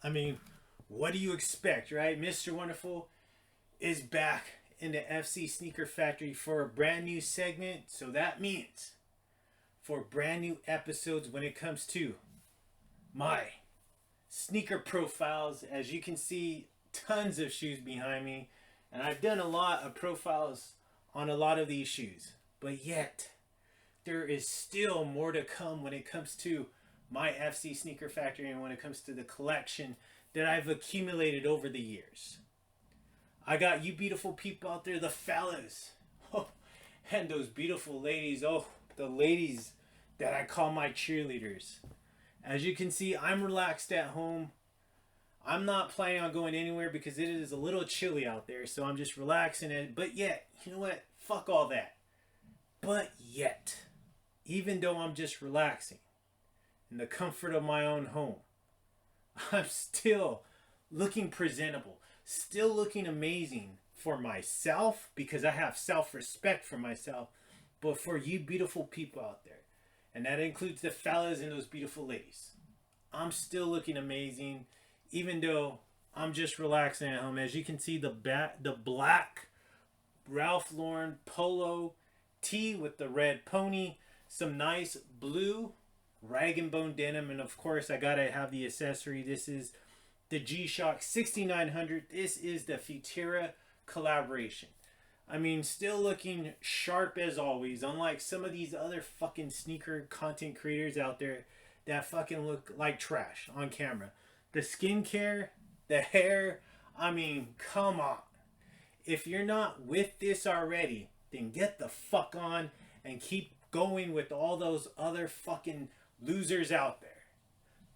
I mean, what do you expect, right? Mr. Wonderful is back in the FC Sneaker Factory for a brand new segment. So that means for brand new episodes when it comes to my sneaker profiles. As you can see, tons of shoes behind me. And I've done a lot of profiles on a lot of these shoes. But yet, there is still more to come when it comes to my FC Sneaker Factory and when it comes to the collection that I've accumulated over the years. I got you beautiful people out there, the fellas. Oh, and those beautiful ladies. Oh, the ladies that I call my cheerleaders. As you can see, I'm relaxed at home. I'm not planning on going anywhere because it is a little chilly out there. So I'm just relaxing it. But yet, you know what? Fuck all that. But yet, even though I'm just relaxing in the comfort of my own home, I'm still looking presentable, still looking amazing for myself because I have self-respect for myself, but for you beautiful people out there. And that includes the fellas and those beautiful ladies. I'm still looking amazing even though I'm just relaxing at home. As you can see, the black Ralph Lauren polo tee with the red pony, some nice blue rag and bone denim, and of course I gotta have the accessory. This is the G-Shock 6900. This is the Futera collaboration. I mean, still looking sharp as always, unlike some of these other fucking sneaker content creators out there that fucking look like trash on camera. The skincare, the hair, I mean, come on. If you're not with this already, then get the fuck on and keep going with all those other fucking losers out there.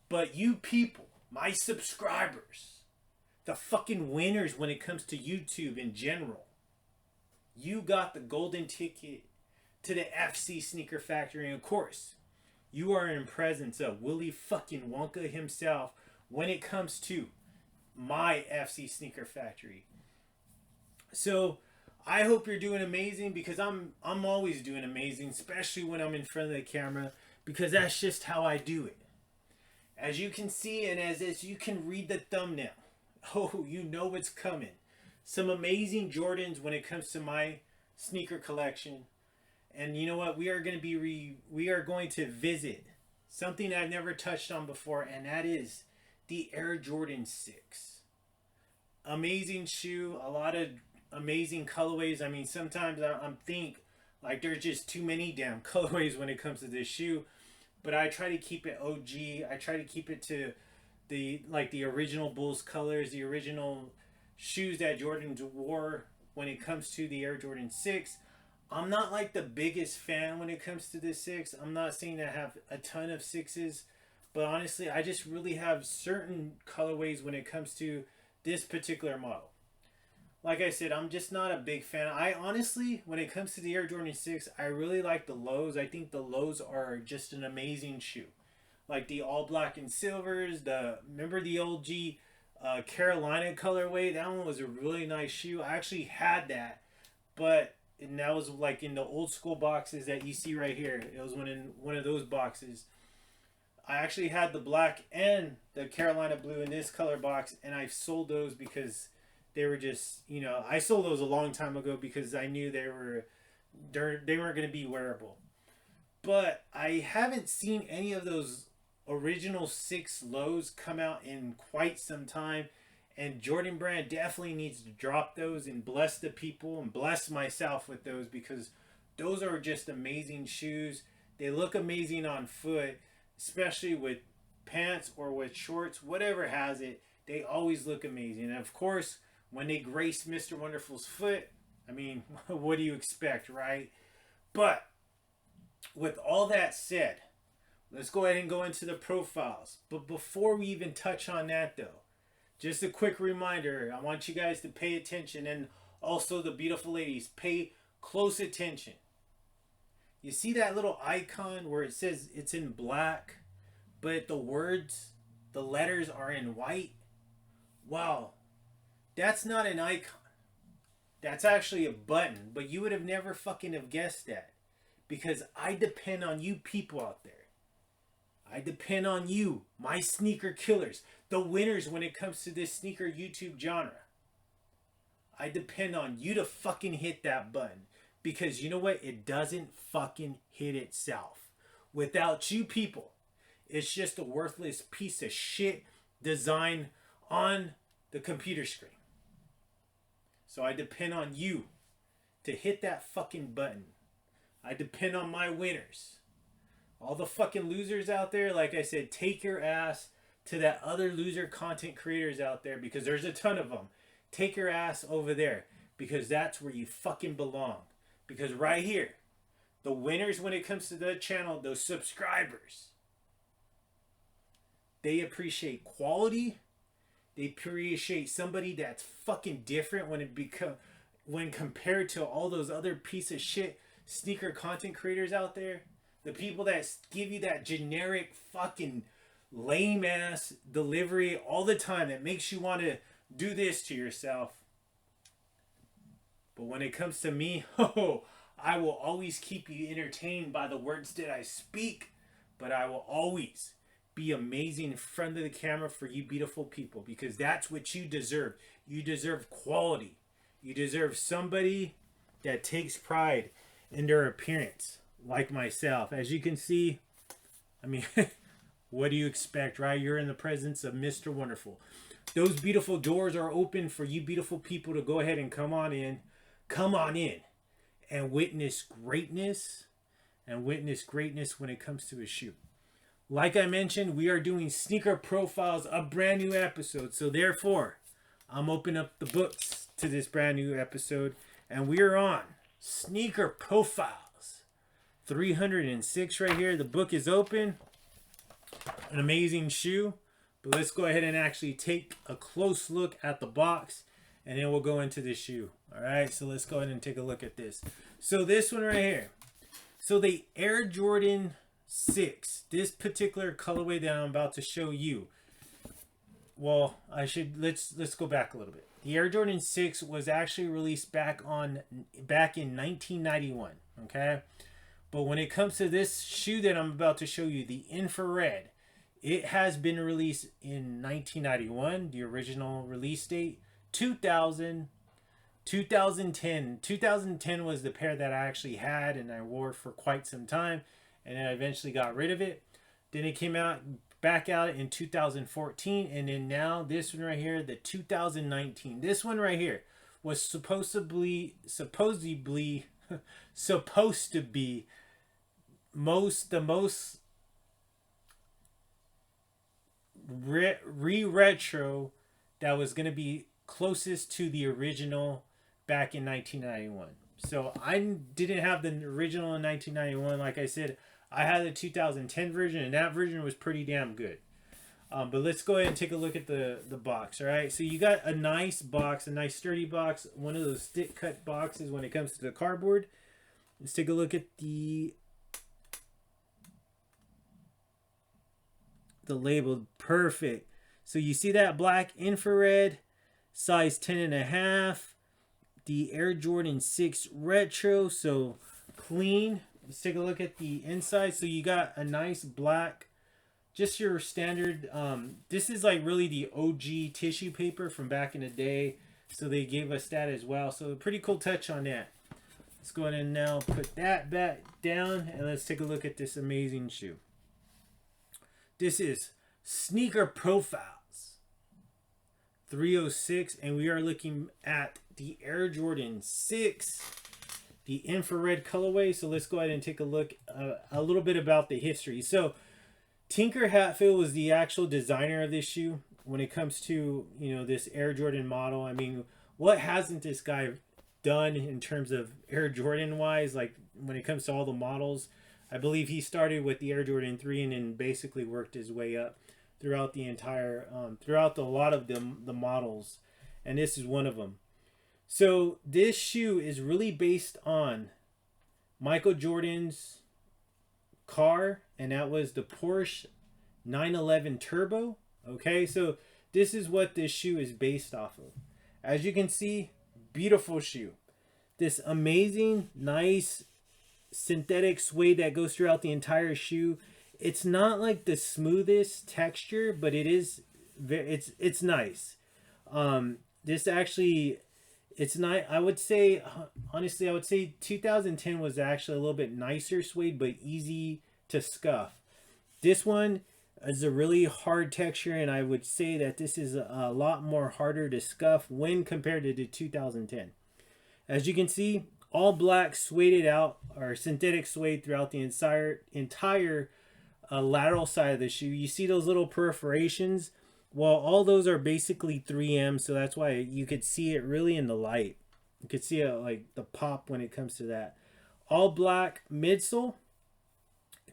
But you people, my subscribers, the fucking winners when it comes to YouTube in general, you got the golden ticket to the FC Sneaker Factory. And of course, you are in presence of Willy fucking Wonka himself when it comes to my FC Sneaker Factory. So I hope you're doing amazing because I'm always doing amazing, especially when I'm in front of the camera, because that's just how I do it. As you can see, and as you can read the thumbnail, oh, you know what's coming. Some amazing Jordans when it comes to my sneaker collection. And you know what? We are going to visit something I've never touched on before, and that is the Air Jordan 6. Amazing shoe, a lot of amazing colorways. I mean, sometimes I'm think like there's just too many damn colorways when it comes to this shoe, but I try to keep it OG. I try to keep it to the original Bulls colors, the original shoes that Jordan wore when it comes to the Air Jordan 6. I'm not like the biggest fan when it comes to this 6. I'm not saying I have a ton of 6s, but honestly, I just really have certain colorways when it comes to this particular model. Like I said, I'm just not a big fan. I honestly, when it comes to the Air Jordan 6, I really like the lows. I think the lows are just an amazing shoe. Like the all black and silvers, remember the old Carolina colorway? That one was a really nice shoe. I actually had that, and that was like in the old school boxes that you see right here. It was in one of those boxes. I actually had the black and the Carolina blue in this color box, and I sold those because they were just, I sold those a long time ago because I knew they weren't going to be wearable. But I haven't seen any of those original 6 lows come out in quite some time, and Jordan Brand definitely needs to drop those and bless the people and bless myself with those, because those are just amazing shoes. They look amazing on foot, especially with pants or with shorts, whatever has it, they always look amazing. And of course, when they grace Mr. Wonderful's foot, I mean, what do you expect, right? But with all that said, let's go ahead and go into the profiles. But before we even touch on that though, just a quick reminder, I want you guys to pay attention, and also the beautiful ladies, pay close attention. You see that little icon where it says it's in black, but the letters are in white? Wow, that's not an icon. That's actually a button, but you would have never fucking have guessed that, because I depend on you people out there. I depend on you, my sneaker killers, the winners when it comes to this sneaker YouTube genre. I depend on you to fucking hit that button. Because you know what? It doesn't fucking hit itself. Without you people, it's just a worthless piece of shit design on the computer screen. So I depend on you to hit that fucking button. I depend on my winners. All the fucking losers out there, like I said, take your ass to that other loser content creators out there, because there's a ton of them. Take your ass over there, because that's where you fucking belong. Because right here, the winners when it comes to the channel, those subscribers, they appreciate quality. They appreciate somebody that's fucking different when compared to all those other piece of shit sneaker content creators out there. The people that give you that generic fucking lame ass delivery all the time that makes you want to do this to yourself. But when it comes to me, I will always keep you entertained by the words that I speak. But I will always be amazing in front of the camera for you beautiful people. Because that's what you deserve. You deserve quality. You deserve somebody that takes pride in their appearance. Like myself. As you can see, I mean, what do you expect, right? You're in the presence of Mr. Wonderful. Those beautiful doors are open for you beautiful people to go ahead and come on in. Come on in and witness greatness. And witness greatness when it comes to a shoe. Like I mentioned, we are doing sneaker profiles, a brand new episode. So therefore, I'm opening up the books to this brand new episode. And we are on sneaker profiles. 306 right here. The book is open. An amazing shoe. But let's go ahead and actually take a close look at the box. And then we'll go into the shoe. Alright, so let's go ahead and take a look at this. So this one right here. So the Air Jordan 6. This particular colorway that I'm about to show you. Well, let's go back a little bit. The Air Jordan 6 was actually released back in 1991. Okay? But when it comes to this shoe that I'm about to show you, the infrared, it has been released in 1991, the original release date, 2000, 2010. 2010 was the pair that I actually had and I wore for quite some time, and then I eventually got rid of it. Then it came back out in 2014, and then now this one right here, the 2019. This one right here was supposed to be the most retro that was going to be closest to the original back in 1991. So I didn't have the original in 1991. Like I said, I had the 2010 version, and that version was pretty damn good. But let's go ahead and take a look at the box. All right, so you got a nice box, a nice sturdy box, one of those stick cut boxes when it comes to the cardboard. Let's take a look at the label. Perfect. So you see that black infrared, size 10.5, the Air Jordan 6 retro, so clean. Let's take a look at the inside. So you got a nice black, just your standard, this is like really the OG tissue paper from back in the day, so they gave us that as well. So a pretty cool touch on that. Let's go ahead and now put that back down, and let's take a look at this amazing shoe. This is Sneaker Profiles 306, and we are looking at the Air Jordan 6, the infrared colorway. So let's go ahead and take a look a little bit about the history. So Tinker Hatfield was the actual designer of this shoe when it comes to, you know, this Air Jordan model. I mean, what hasn't this guy done in terms of Air Jordan wise? Like when it comes to all the models, I believe he started with the Air Jordan 3 and then basically worked his way up throughout the entire, throughout a lot of the models. And this is one of them. So this shoe is really based on Michael Jordan's car, and that was the Porsche 911 Turbo. Okay, so this is what this shoe is based off of. As you can see, beautiful shoe. This amazing, nice synthetic suede that goes throughout the entire shoe. It's not like the smoothest texture, but it is it's nice. This actually, it's not, I would say, honestly, I would say 2010 was actually a little bit nicer suede, but easy to scuff. This one is a really hard texture, and I would say that this is a lot more harder to scuff when compared to the 2010. As you can see, all black suede out, or synthetic suede throughout the entire lateral side of the shoe. You see those little perforations? Well, all those are basically 3M, so that's why you could see it really in the light. You could see it like the pop when it comes to that. All black midsole,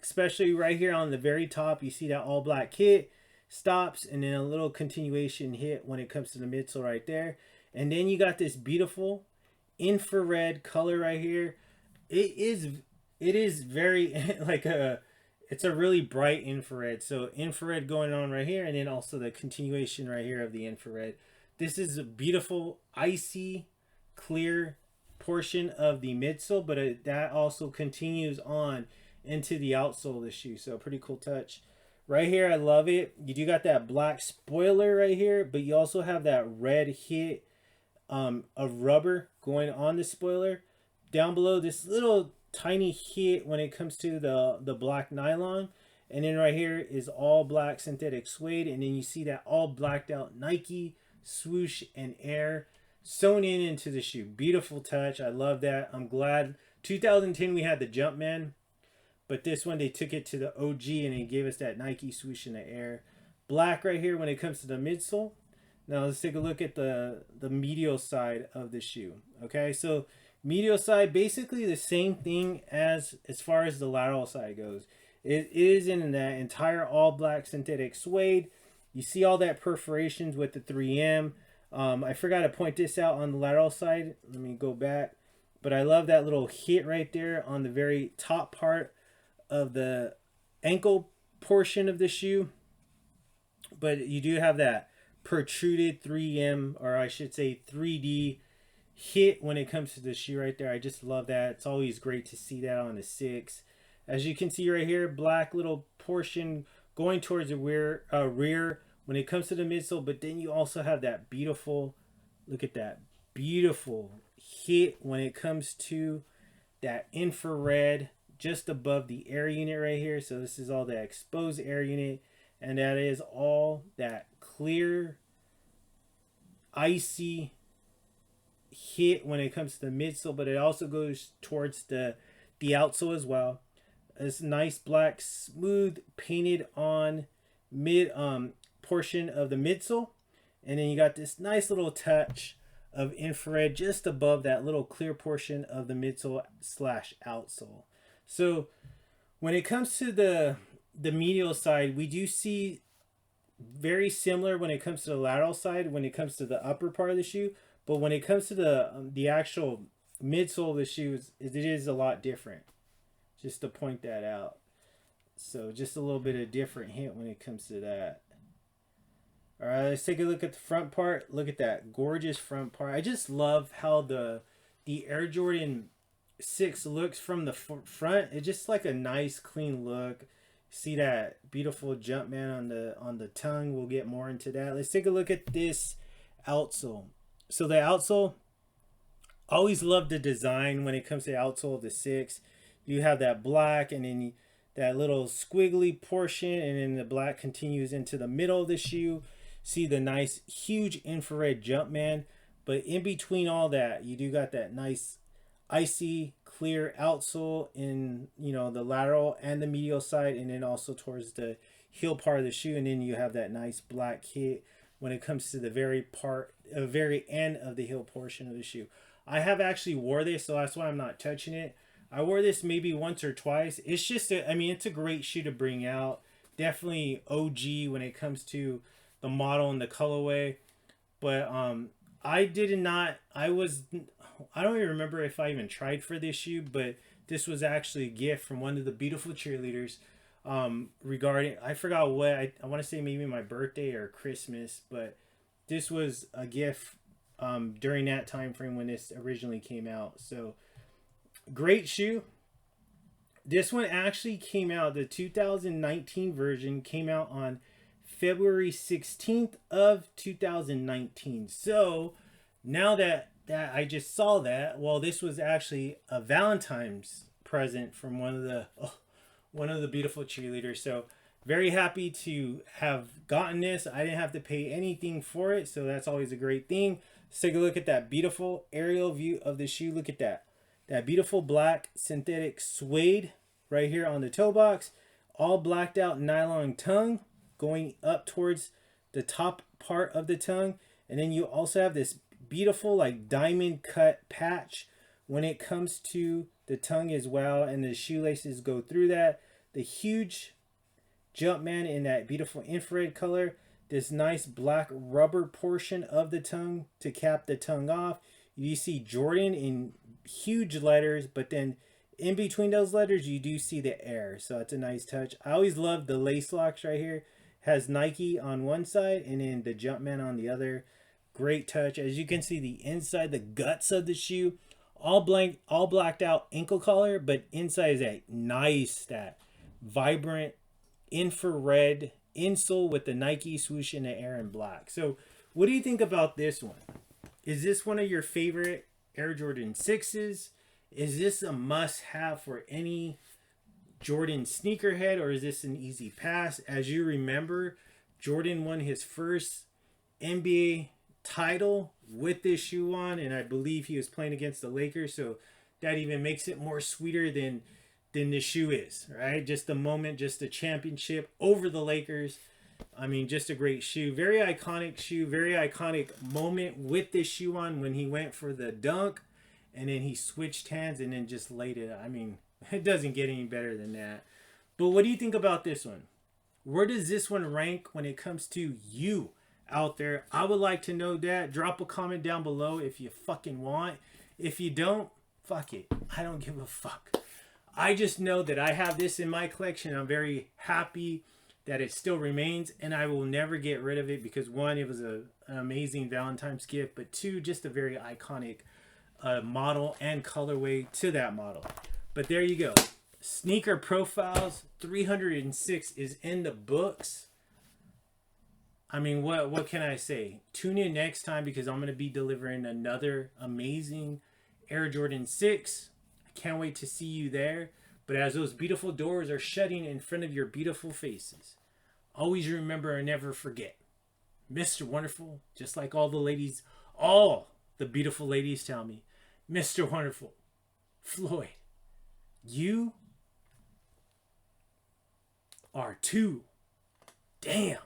especially right here on the very top. You see that all black hit, stops, and then a little continuation hit when it comes to the midsole right there. And then you got this beautiful infrared color right here. It is very like it's a really bright infrared. So infrared going on right here, and then also the continuation right here of the infrared. This is a beautiful icy clear portion of the midsole, but that also continues on into the outsole of the shoe. So pretty cool touch. Right here, I love it. You do got that black spoiler right here, but you also have that red hit of rubber going on the spoiler. Down below, this little tiny hit when it comes to the black nylon. And then right here is all black synthetic suede. And then you see that all blacked out Nike swoosh and air sewn into the shoe. Beautiful touch. I love that. I'm glad 2010 we had the Jumpman, but this one they took it to the OG and they gave us that Nike swoosh in the air. Black right here when it comes to the midsole. Now let's take a look at the medial side of the shoe. Okay, so medial side, basically the same thing as far as the lateral side goes. It is in that entire all black synthetic suede. You see all that perforations with the 3M. I forgot to point this out on the lateral side. Let me go back. But I love that little hit right there on the very top part of the ankle portion of the shoe. But you do have that protruded 3M, or I should say 3D hit when it comes to the shoe right there. I just love that. It's always great to see that on the 6. As you can see right here, black little portion going towards the rear when it comes to the midsole, but then you also have that beautiful, look at that, beautiful hit when it comes to that infrared just above the air unit right here. So this is all the exposed air unit, and that is all that clear, icy hit when it comes to the midsole, but it also goes towards the outsole as well. This nice black smooth painted on mid portion of the midsole, and then you got this nice little touch of infrared just above that little clear portion of the midsole slash outsole. So when it comes to the medial side, we do see very similar when it comes to the lateral side when it comes to the upper part of the shoe, but when it comes to the actual midsole of the shoes, it is a lot different. Just to point that out. So just a little bit of different hint when it comes to that. All right, let's take a look at the front part. Look at that gorgeous front part. I just love how the Air Jordan 6 looks from the front. It's just like a nice clean look. See that beautiful Jumpman on the tongue. We'll get more into that. Let's take a look at this outsole. So the outsole, always love the design when it comes to the outsole of the 6. You have that black and then that little squiggly portion, and then the black continues into the middle of the shoe. See the nice huge infrared Jumpman, but in between all that, you do got that nice icy clear outsole in, you know, the lateral and the medial side, and then also towards the heel part of the shoe, and then you have that nice black hit when it comes to the very end of the heel portion of the shoe. I have actually wore this, so that's why I'm not touching it. I wore this maybe once or twice. It's just, it's a great shoe to bring out. Definitely OG when it comes to the model and the colorway. But I don't even remember if I even tried for this shoe, but this was actually a gift from one of the beautiful cheerleaders regarding, I forgot what, I want to say maybe my birthday or Christmas, but this was a gift during that time frame when this originally came out. So great shoe. This one actually came out, the 2019 version came out on February 16th of 2019. So now that I just saw that, well, this was actually a Valentine's present from one of the beautiful cheerleaders. So very happy to have gotten this. I didn't have to pay anything for it, so that's always a great thing. Let's take a look at that beautiful aerial view of the shoe. Look at that. That beautiful black synthetic suede right here on the toe box. All blacked out nylon tongue going up towards the top part of the tongue. And then you also have this beautiful like diamond cut patch when it comes to the tongue as well. And the shoelaces go through that. The huge Jumpman in that beautiful infrared color. This nice black rubber portion of the tongue to cap the tongue off. You see Jordan in huge letters, but then in between those letters you do see the air, so it's a nice touch. I always love the lace locks right here. Has Nike on one side and then the Jumpman on the other. Great touch. As you can see, the inside, the guts of the shoe, all blacked out ankle collar, but inside is a nice, that vibrant infrared insole with the Nike swoosh in the air in black. So what do you think about this one? Is this one of your favorite Air Jordan 6s? Is this a must-have for any Jordan sneakerhead, or is this an easy pass? As you remember, Jordan won his first NBA title with this shoe on, and I believe he was playing against the Lakers, so that even makes it more sweeter than the shoe is, right? Just the moment, just the championship over the Lakers. I mean, just a great shoe. Very iconic shoe. Very iconic moment with this shoe on when he went for the dunk and then he switched hands and then just laid it. I mean, it doesn't get any better than that. But what do you think about this one? Where does this one rank when it comes to you out there? I would like to know that. Drop a comment down below if you fucking want. If you don't, fuck it. I don't give a fuck. I just know that I have this in my collection. I'm very happy that it still remains, and I will never get rid of it because one, it was an amazing Valentine's gift, but two, just a very iconic model and colorway to that model. But there you go. Sneaker Profiles 306 is in the books. I mean, what can I say? Tune in next time because I'm going to be delivering another amazing Air Jordan 6. I can't wait to see you there. But as those beautiful doors are shutting in front of your beautiful faces, always remember and never forget, Mr. Wonderful, just like all the ladies, all the beautiful ladies tell me, Mr. Wonderful, Floyd, you are too damn